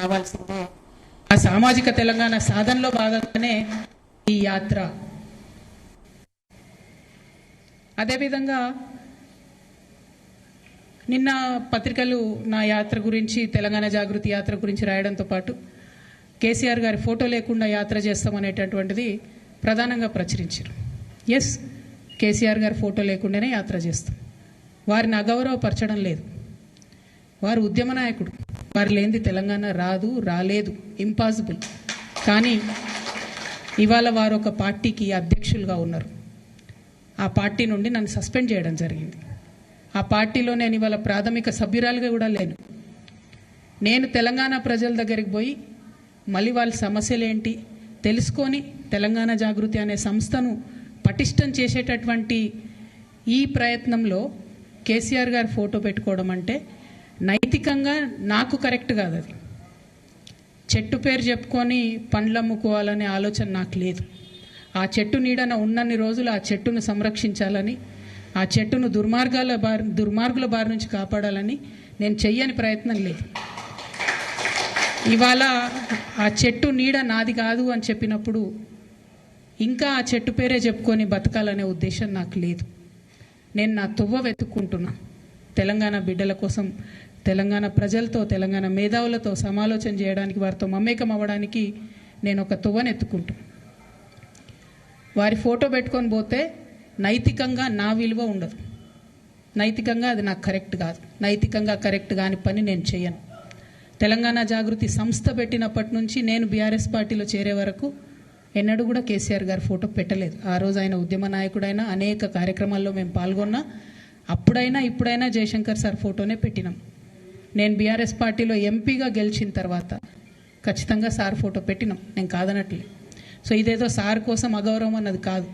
రావాల్సిందే. ఆ సామాజిక తెలంగాణ సాధనలో భాగంగానే ఈ యాత్ర. అదేవిధంగా నిన్న పత్రికలు నా యాత్ర గురించి, తెలంగాణ జాగృతి యాత్ర గురించి రాయడంతో పాటు కేసీఆర్ గారి ఫోటో లేకుండా యాత్ర చేస్తామనేటటువంటిది ప్రధానంగా ప్రచురించారు. ఎస్, కేసీఆర్ గారి ఫోటో లేకుండానే యాత్ర చేస్తాం. వారిని అగౌరవపరచడం లేదు. వారు ఉద్యమ నాయకుడు. వారు లేనిది తెలంగాణ రాదు, రాలేదు, ఇంపాసిబుల్. కానీ ఇవాళ వారు ఒక పార్టీకి అధ్యక్షులుగా ఉన్నారు. ఆ పార్టీ నుండి నన్ను సస్పెండ్ చేయడం జరిగింది. ఆ పార్టీలో నేను ఇవాళ ప్రాథమిక సభ్యురాలుగా కూడా లేను. నేను తెలంగాణ ప్రజల దగ్గరికి పోయి మళ్ళీ వాళ్ళ సమస్యలు ఏంటి తెలుసుకొని తెలంగాణ జాగృతి అనే సంస్థను పటిష్టం చేసేటటువంటి ఈ ప్రయత్నంలో కేసీఆర్ గారి ఫోటో పెట్టుకోవడం అంటే నైతికంగా నాకు కరెక్ట్ కాదు. అది చెట్టు పేరు చెప్పుకొని పండ్లు అమ్ముకోవాలనే ఆలోచన నాకు లేదు. ఆ చెట్టు నీడన ఉన్నన్ని రోజులు ఆ చెట్టును సంరక్షించాలని, ఆ చెట్టును దుర్మార్గుల బారి నుంచి కాపాడాలని నేను చెయ్యని ప్రయత్నం లేదు. ఇవాళ ఆ చెట్టు నీడ నాది కాదు అని చెప్పినప్పుడు ఇంకా ఆ చెట్టు పేరే చెప్పుకొని బతకాలనే ఉద్దేశం నాకు లేదు. నేను నా తువ్వ వెతుక్కుంటున్నా. తెలంగాణ బిడ్డల కోసం, తెలంగాణ ప్రజలతో, తెలంగాణ మేధావులతో సమాలోచన చేయడానికి, వారితో మమేకం అవ్వడానికి నేను ఒక తువ్వను ఎత్తుకుంటున్నా. వారి ఫోటో పెట్టుకొని పోతే నైతికంగా నా విలువ ఉండదు. నైతికంగా అది నాకు కరెక్ట్ కాదు. నైతికంగా కరెక్ట్ కాని పని నేను చేయను. తెలంగాణ జాగృతి సంస్థ పెట్టినప్పటి నుంచి నేను బీఆర్ఎస్ పార్టీలో చేరే వరకు ఎన్నడూ కూడా కేసీఆర్ గారి ఫోటో పెట్టలేదు. ఆ రోజు ఆయన ఉద్యమ నాయకుడైనా, అనేక కార్యక్రమాల్లో మేము పాల్గొన్నా. అప్పుడైనా ఇప్పుడైనా జయశంకర్ సార్ ఫోటోనే పెట్టినాం. నేను బీఆర్ఎస్ పార్టీలో ఎంపీగా గెలిచిన తర్వాత ఖచ్చితంగా సార్ ఫోటో పెట్టినాం. నేను కాదనట్లే. సో ఇదేదో సార్ కోసం అగౌరవం అన్నది కాదు.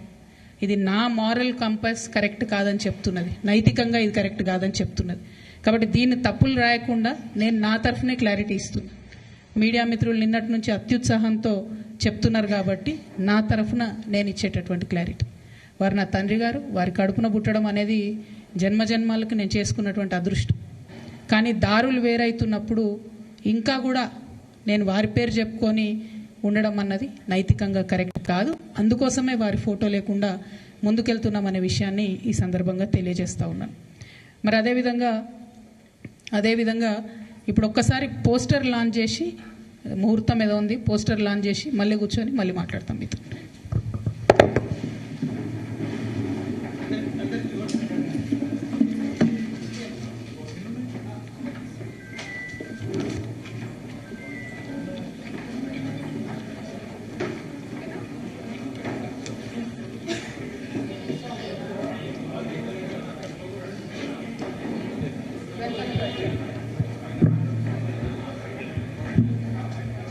ఇది నా మారల్ కంపాస్ కరెక్ట్ కాదని చెప్తున్నది. నైతికంగా ఇది కరెక్ట్ కాదని చెప్తున్నది. కాబట్టి దీన్ని తప్పులు రాయకుండా నేను నా తరఫునే క్లారిటీ ఇస్తున్నా. మీడియా మిత్రులు నిన్నటి నుంచి అత్యుత్సాహంతో చెప్తున్నారు కాబట్టి నా తరఫున నేను ఇచ్చేటటువంటి క్లారిటీ. వారు నా తండ్రి గారు. వారి కడుపున పుట్టడం అనేది జన్మజన్మాలకు నేను చేసుకున్నటువంటి అదృష్టం. కానీ దారులు వేరైతున్నప్పుడు ఇంకా కూడా నేను వారి పేరు చెప్పుకొని ఉండడం అన్నది నైతికంగా కరెక్ట్ కాదు. అందుకోసమే వారి ఫోటో లేకుండా ముందుకెళ్తున్నామనే విషయాన్ని ఈ సందర్భంగా తెలియజేస్తూ ఉన్నాను. మరి అదేవిధంగా ఇప్పుడు ఒక్కసారి పోస్టర్ లాంచ్ చేసి, ముహూర్తం ఏదో ఉంది, పోస్టర్ లాంచ్ చేసి మళ్ళీ కూర్చొని మళ్ళీ మాట్లాడతాం మీతో.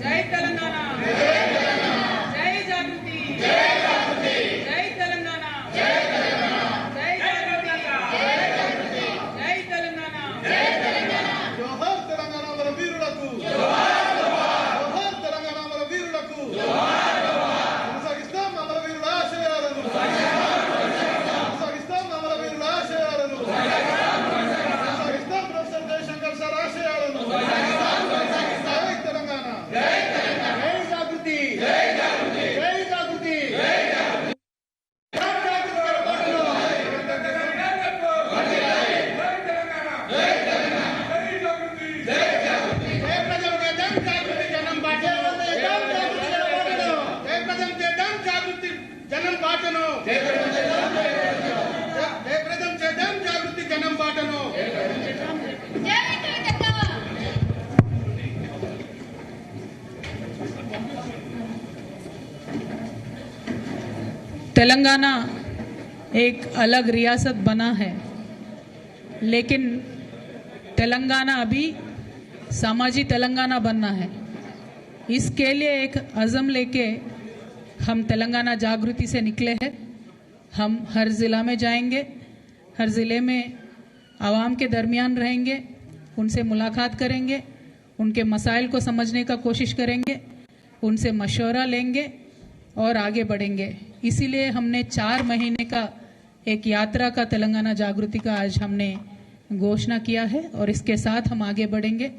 జై తెలంగాణ, జై జాగృతి, జై తెలంగాణ, జై జాగృతి, జై తెలంగాణ. జోహార్ తెలంగాణ మన వీరులకు, జోహార్ తెలంగాణ మన వీరులకు, కొనసాగిస్తాం అమర వీరుల ఆశయాలను, కొనసాగిస్తాం అమర వీరుల ఆశయాలను, కొనసాగిస్తాం ప్రొఫెసర్ జయశంకర్ సార్ ఆశయాలను. జై తెలంగాణ, జై జాగృతి, జై జాగృతి, జై జాగృతి. तेलंगाना एक अलग रियासत बना है, लेकिन तेलंगाना अभी समाजी तेलंगाना बनना है. इसके लिए एक अज़म लेके हम तेलंगाना जागृति से निकले हैं. हम हर ज़िला में जाएंगे, हर ज़िले में आवाम के दरमियान रहेंगे, उनसे मुलाकात करेंगे, उनके मसाइल को समझने का कोशिश करेंगे, उनसे मशवरा लेंगे और आगे बढ़ेंगे. इसीलिए हमने 4 महीने का एक यात्रा का, तेलंगाना जागृति का आज हमने घोषणा किया है और इसके साथ हम आगे बढ़ेंगे.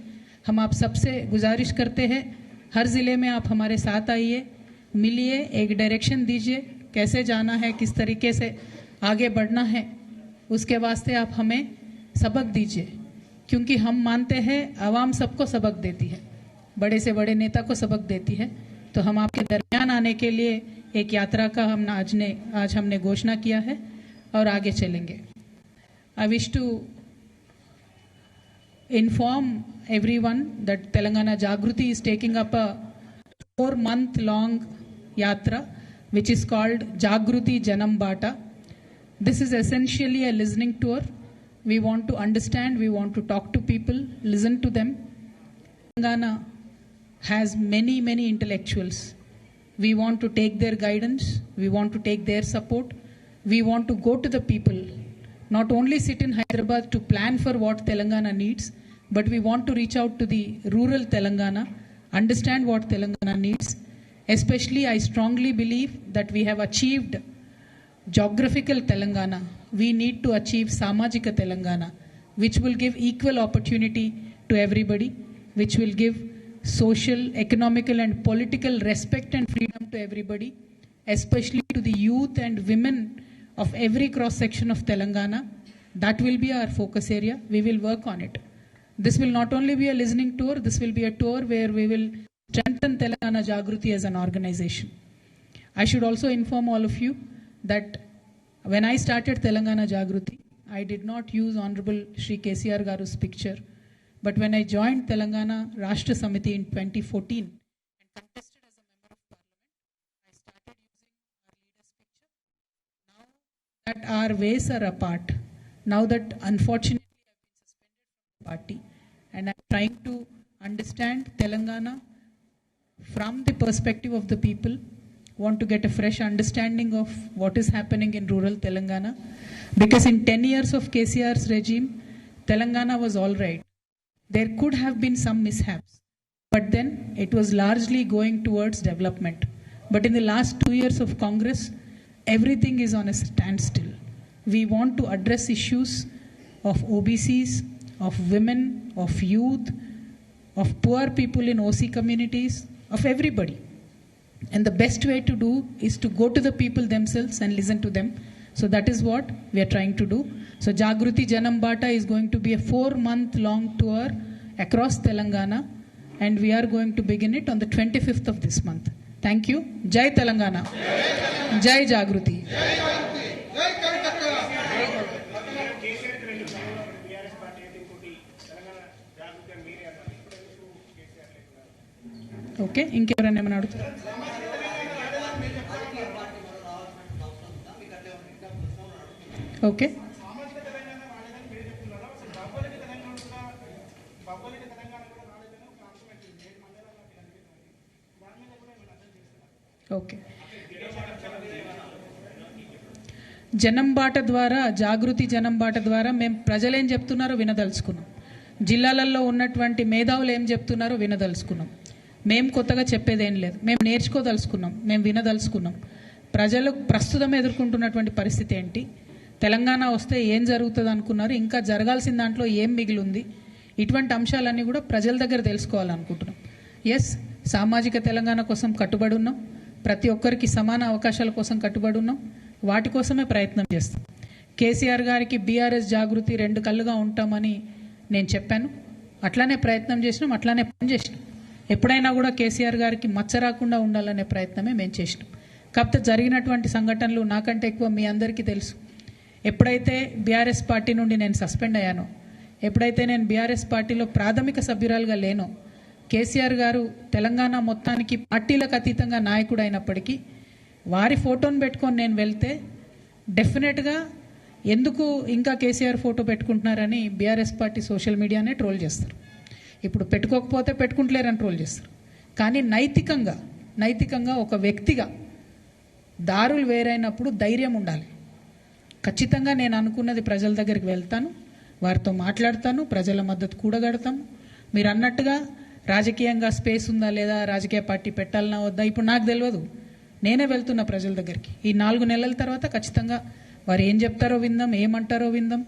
हम आप सबसे गुजारिश करते हैं, हर ज़िले में आप हमारे साथ आइए, मिलिए, एक डायरेक्शन दीजिए, कैसे जाना है, किस तरीके से आगे बढ़ना है, उसके वास्ते आप हमें सबक दीजिए, क्योंकि हम मानते हैं आवाम सबको सबक देती है, बड़े से बड़े नेता को सबक देती है। तो हम आपके दरमियान आने के लिए एक यात्रा का आज हमने घोषणा किया है और आगे चलेंगे। I wish to inform everyone that Telangana Jagruti is taking up a 4-month-long yatra which is called Jagruti Janam Bata. This is essentially a listening tour. We want to understand, we want to talk to people, listen to them. Telangana has many intellectuals. We want to take their guidance, we want to take their support, we want to go to the people. Not only sit in Hyderabad to plan for what Telangana needs, but we want to reach out to the rural Telangana, understand what Telangana needs. Especially, I strongly believe that we have achieved geographical Telangana. We need to achieve Samajika Telangana, which will give equal opportunity to everybody, which will give social, economical and political respect and freedom to everybody, especially to the youth and women of every cross section of Telangana. That will be our focus area. We will work on it. This will not only be a listening tour, this will be a tour where we will strengthen Telangana Jagruti as an organization. I should also inform all of you that when I started Telangana Jagruti, I did not use Honorable Shri KCR Garu's picture, but when I joined Telangana Rashtra Samiti in 2014 and contested as a member of parliament, I started using our leader's picture. Now that our ways are apart, now that unfortunately I've been suspended from the party and I'm trying to understand Telangana from the perspective of the people, want to get a fresh understanding of what is happening in rural Telangana, because in 10 years of KCR's regime, Telangana was all right. There could have been some mishaps, but then it was largely going towards development. But in the last 2 years of Congress, everything is on a standstill. We want to address issues of OBCs, of women, of youth, of poor people in OC communities, of everybody. And the best way to do is to go to the people themselves and listen to them. So that is what we are trying to do. So Jagruti Janam Bata is going to be a 4-month-long tour across Telangana, and we are going to begin it on the 25th of this month. Thank you. Jai Telangana. Jai Jagruti. Jai Karnataka. Okay, ఇంకెవరైనా ఏమైనా అడుగుతారు? Okay, okay. జనం బాట ద్వారా, జాగృతి జనం బాట ద్వారా మేము ప్రజలు ఏం చెప్తున్నారో వినదలుచుకున్నాం, జిల్లాలలో ఉన్నటువంటి మేధావులు ఏం చెప్తున్నారో వినదలుచుకున్నాం. మేము కొత్తగా చెప్పేదేం లేదు, మేము నేర్చుకోదలుచుకున్నాం, మేము వినదలుచుకున్నాం. ప్రజలు ప్రస్తుతం ఎదుర్కొంటున్నటువంటి పరిస్థితి ఏంటి, తెలంగాణ వస్తే ఏం జరుగుతుంది అనుకున్నారు, ఇంకా జరగాల్సిన దాంట్లో ఏం మిగిలి ఉంది, ఇటువంటి అంశాలన్నీ కూడా ప్రజల దగ్గర తెలుసుకోవాలనుకుంటున్నాం. ఎస్, సామాజిక తెలంగాణ కోసం కట్టుబడి ఉన్నాం, ప్రతి ఒక్కరికి సమాన అవకాశాల కోసం కట్టుబడి ఉన్నాం, వాటి కోసమే ప్రయత్నం చేస్తాం. కేసీఆర్ గారికి బీఆర్ఎస్ జాగృతి 2 కళ్ళుగా ఉంటామని నేను చెప్పాను, అట్లానే ప్రయత్నం చేసినాం, అట్లానే పనిచేసినాం. ఎప్పుడైనా కూడా కేసీఆర్ గారికి మచ్చ రాకుండా ఉండాలనే ప్రయత్నమే మేము చేసినాం. కాకపోతే జరిగినటువంటి సంఘటనలు నాకంటే ఎక్కువ మీ అందరికీ తెలుసు. ఎప్పుడైతే బీఆర్ఎస్ పార్టీ నుండి నేను సస్పెండ్ అయ్యానో, ఎప్పుడైతే నేను బీఆర్ఎస్ పార్టీలో ప్రాథమిక సభ్యురాలుగా లేనో, కేసీఆర్ గారు తెలంగాణ మొత్తానికి పార్టీలకు అతీతంగా నాయకుడు అయినప్పటికీ వారి ఫోటోను పెట్టుకొని నేను వెళ్తే డెఫినెట్గా ఎందుకు ఇంకా కేసీఆర్ ఫోటో పెట్టుకుంటున్నారని బీఆర్ఎస్ పార్టీ సోషల్ మీడియానే ట్రోల్ చేస్తారు. ఇప్పుడు పెట్టుకోకపోతే పెట్టుకుంటలేరని ట్రోల్ చేస్తారు. కానీ నైతికంగా ఒక వ్యక్తిగా దారులు వేరైనప్పుడు ధైర్యం ఉండాలి. ఖచ్చితంగా నేను అనుకున్నది ప్రజల దగ్గరికి వెళ్తాను, వారితో మాట్లాడతాను, ప్రజల మద్దతు కూడగడతాము. మీరు అన్నట్టుగా రాజకీయంగా స్పేస్ ఉందా లేదా, రాజకీయ పార్టీ పెట్టాలన్నా వద్దా, ఇప్పుడు నాకు తెలియదు. నేనే వెళ్తున్నా ప్రజల దగ్గరికి. ఈ 4 నెలల తర్వాత ఖచ్చితంగా వారు ఏం చెప్తారో విందాం, ఏమంటారో విందాం.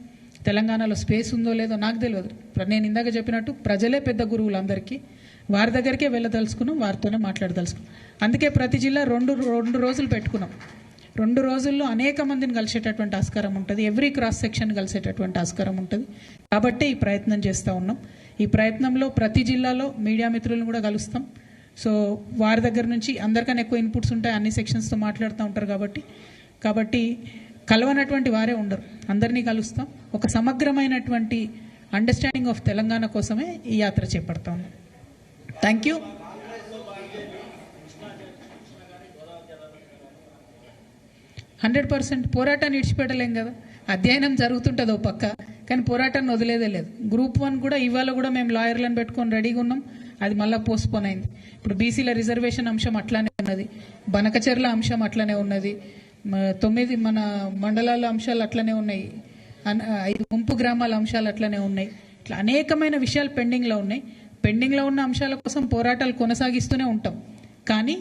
తెలంగాణలో స్పేస్ ఉందో లేదో నాకు తెలియదు. నేను ఇందాక చెప్పినట్టు ప్రజలే పెద్ద గురువులు అందరికీ. వారి దగ్గరికే వెళ్ళదలుచుకున్నాం, వారితోనే మాట్లాడదలుచుకున్నాం. అందుకే ప్రతి జిల్లా రెండు రోజులు పెట్టుకున్నాం. 2 రోజుల్లో అనేక మందిని కలిసేటటువంటి ఆస్కారం ఉంటుంది. ఎవ్రీ క్రాస్ సెక్షన్ కలిసేటటువంటి ఆస్కారం ఉంటుంది. కాబట్టి ఈ ప్రయత్నం చేస్తూ ఉన్నాం. ఈ ప్రయత్నంలో ప్రతి జిల్లాలో మీడియా మిత్రులను కూడా కలుస్తాం. సో వారి దగ్గర నుంచి అందరికన్నా ఎక్కువ ఇన్పుట్స్ ఉంటాయి, అన్ని సెక్షన్స్తో మాట్లాడుతూ ఉంటారు. కాబట్టి కలవనటువంటి వారే ఉండరు, అందరినీ కలుస్తాం. ఒక సమగ్రమైనటువంటి అండర్స్టాండింగ్ ఆఫ్ తెలంగాణ కోసమే ఈ యాత్ర చేపడతా ఉన్నాం. Thank you. 100% పోరాటాన్ని ఇడిచిపెట్టలేం కదా. అధ్యయనం జరుగుతుంటుంది ఓ పక్క, కానీ పోరాటాన్ని వదిలేదే లేదు. గ్రూప్ 1 కూడా ఇవాళ కూడా మేము లాయర్లను పెట్టుకొని రెడీగా ఉన్నాం. అది మళ్ళీ పోస్ట్పోన్ అయింది. ఇప్పుడు బీసీల రిజర్వేషన్ అంశం అట్లానే ఉన్నది, బనకచెర్ల అంశం అట్లనే ఉన్నది, 9 మన మండలాల అంశాలు అట్లనే ఉన్నాయి, 5 ముంపు గ్రామాల అంశాలు అట్లనే ఉన్నాయి. ఇట్లా అనేకమైన విషయాలు పెండింగ్లో ఉన్నాయి. పెండింగ్లో ఉన్న అంశాల కోసం పోరాటాలు కొనసాగిస్తూనే ఉంటాం, కానీ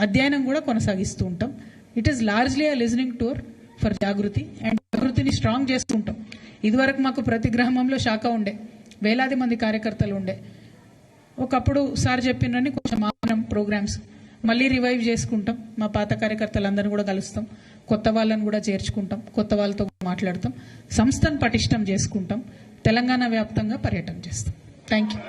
అధ్యయనం కూడా కొనసాగిస్తూ ఉంటాం. It is largely a listening tour for Jagriti, and జాగృతిని స్ట్రాంగ్ చేసుకుంటాం. ఇదివరకు మాకు ప్రతి గ్రామంలో శాఖ ఉండే, వేలాది మంది కార్యకర్తలు ఉండే. ఒకప్పుడు సార్ చెప్పినని కొంచెం మనం ప్రోగ్రామ్స్ మళ్ళీ రివైవ్ చేసుకుంటాం. మా పాత కార్యకర్తలందరినీ కూడా కలుస్తాం, కొత్త వాళ్ళని కూడా చేర్చుకుంటాం, కొత్త వాళ్ళతో మాట్లాడతాం, సంస్థను పటిష్టం చేసుకుంటాం, తెలంగాణ వ్యాప్తంగా పర్యటన చేస్తాం. Thank you.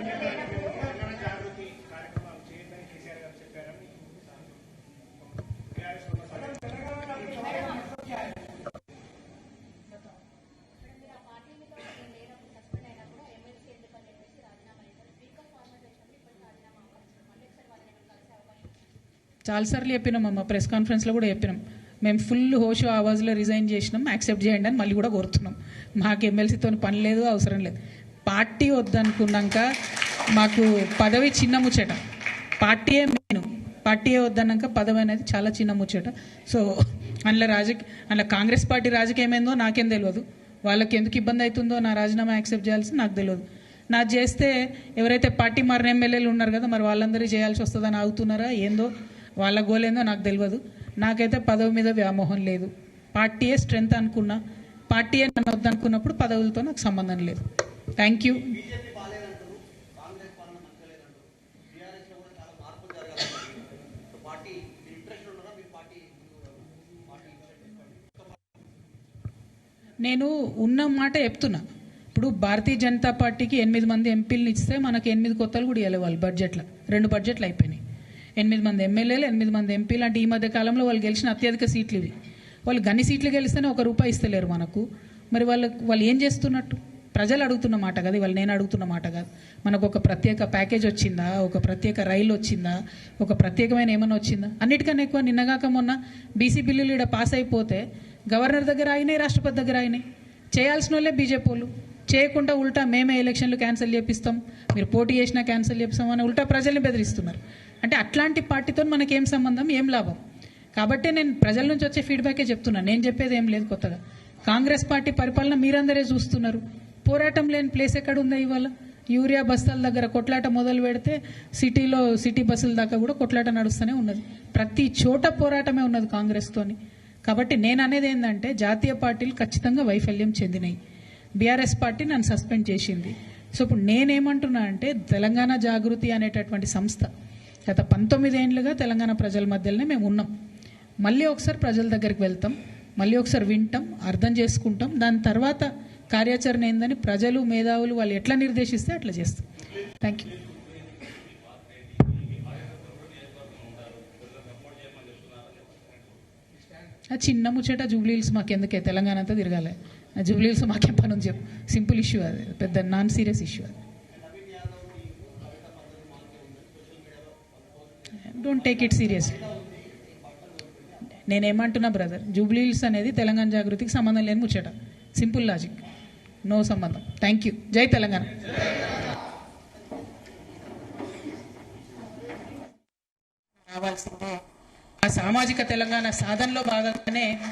చాలాసార్లు చెప్పినాం అమ్మ, ప్రెస్ కాన్ఫరెన్స్లో కూడా చెప్పినాం. మేము ఫుల్ హోషో ఆవాజ్లో రిజైన్ చేసినాం, యాక్సెప్ట్ చేయండి అని మళ్ళీ కూడా కోరుతున్నాం. మాకు ఎమ్మెల్సీతో పని లేదు, అవసరం లేదు. పార్టీ వద్దనుకున్నాక మాకు పదవి చిన్న ముచ్చట, పార్టీయే మెయిన్. పార్టీయే వద్దన్నాక పదవి అనేది చాలా చిన్న ముచ్చట. సో అందులో కాంగ్రెస్ పార్టీ రాజకీయం ఏందో నాకేం తెలియదు, వాళ్ళకి ఎందుకు ఇబ్బంది అవుతుందో నా రాజీనామా యాక్సెప్ట్ చేయాల్సి నాకు తెలియదు. నాకు చేస్తే ఎవరైతే పార్టీ మారిన ఎమ్మెల్యేలు ఉన్నారు కదా, మరి వాళ్ళందరూ చేయాల్సి వస్తుందని ఆగుతున్నారా ఏందో, వాళ్ళ గోల్ ఏందో నాకు తెలియదు. నాకైతే పదవి మీద వ్యామోహం లేదు. పార్టీయే స్ట్రెంత్ అనుకున్నా, పార్టీయే నన్ను వద్దనుకున్నప్పుడు పదవులతో నాకు సంబంధం లేదు. Thank you. నేను ఉన్న మాట చెప్తున్నా. ఇప్పుడు భారతీయ జనతా పార్టీకి 8 మంది ఎంపీలను ఇస్తే మనకు 8 కొత్తలు కూడా ఇవ్వాలి. వాళ్ళు బడ్జెట్లో 2 బడ్జెట్లు అయిపోయినాయి. 8 మంది ఎమ్మెల్యేలు, 8 మంది ఎంపీలు. అంటే ఈ మధ్య కాలంలో వాళ్ళు గెలిచిన అత్యధిక సీట్లు ఇవి. వాళ్ళు గన్ని సీట్లు గెలిస్తేనే ₹1 ఇస్తలేరు మనకు. మరి వాళ్ళు ఏం చేస్తున్నట్టు? ప్రజలు అడుగుతున్న మాట కాదు, వాళ్ళు నేను అడుగుతున్న మాట కాదు. మనకు ఒక ప్రత్యేక ప్యాకేజ్ వచ్చిందా, ఒక ప్రత్యేక రైలు వచ్చిందా, ఒక ప్రత్యేకమైన ఏమన్నా వచ్చిందా? అన్నిటికన్నా ఎక్కువ నిన్నగాక మొన్న బీసీ బిల్లులు ఇక్కడ పాస్ అయిపోతే గవర్నర్ దగ్గర అయినాయి, రాష్ట్రపతి దగ్గర అయినాయి. చేయాల్సిన వాళ్ళే బీజేపీ వాళ్ళు, చేయకుండా ఉల్టా మేమే ఎలక్షన్లు క్యాన్సిల్ చేపిస్తాం, మీరు పోటీ చేసినా క్యాన్సిల్ చేపిస్తాం అని ఉల్టా ప్రజల్ని బెదిరిస్తున్నారు. అంటే అట్లాంటి పార్టీతో మనకేం సంబంధం, ఏం లాభం? కాబట్టి నేను ప్రజల నుంచి వచ్చే ఫీడ్బ్యాకే చెప్తున్నాను, నేను చెప్పేది ఏం లేదు కొత్తగా. కాంగ్రెస్ పార్టీ పరిపాలన మీరందరే చూస్తున్నారు. పోరాటం లేని ప్లేస్ ఎక్కడ ఉందా? ఇవాళ యూరియా బస్తాల దగ్గర కొట్లాట మొదలు పెడితే సిటీ బస్సుల దాకా కూడా కొట్లాట నడుస్తూనే ఉన్నది. ప్రతి చోట పోరాటమే ఉన్నది కాంగ్రెస్తోని. కాబట్టి నేను అనేది ఏంటంటే, జాతీయ పార్టీలు ఖచ్చితంగా వైఫల్యం చెందినాయి. బీఆర్ఎస్ పార్టీ నన్ను సస్పెండ్ చేసింది. సో ఇప్పుడు నేనేమంటున్నా అంటే, తెలంగాణ జాగృతి అనేటటువంటి సంస్థ గత 19 ఏళ్ళుగా తెలంగాణ ప్రజల మధ్యలోనే మేము ఉన్నాం. మళ్ళీ ఒకసారి ప్రజల దగ్గరికి వెళ్తాం, మళ్ళీ ఒకసారి వింటాం, అర్థం చేసుకుంటాం. దాని తర్వాత కార్యాచరణ ఏందని ప్రజలు, మేధావులు వాళ్ళు ఎట్లా నిర్దేశిస్తే అట్లా చేస్తాం. Thank you. చిన్న ముచ్చట జూబ్లీహిల్స్ మాకెందుకే, తెలంగాణ అంతా తిరగాలి. జూబ్లీహిల్స్ మాకేం పని ఉంది చెప్పు. సింపుల్ ఇష్యూ, అది పెద్ద నాన్ సీరియస్ ఇష్యూ. అది డోంట్ టేక్ ఇట్ సీరియస్లీ. నేనేమంటున్నా బ్రదర్, జూబ్లీహిల్స్ అనేది తెలంగాణ జాగృతికి సంబంధం లేని ముచ్చట. సింపుల్ లాజిక్, నో సంబంధం. Thank you. జై తెలంగాణ. రావాల్సిందే. ఆ సామాజిక తెలంగాణ సాధనలో భాగంగానే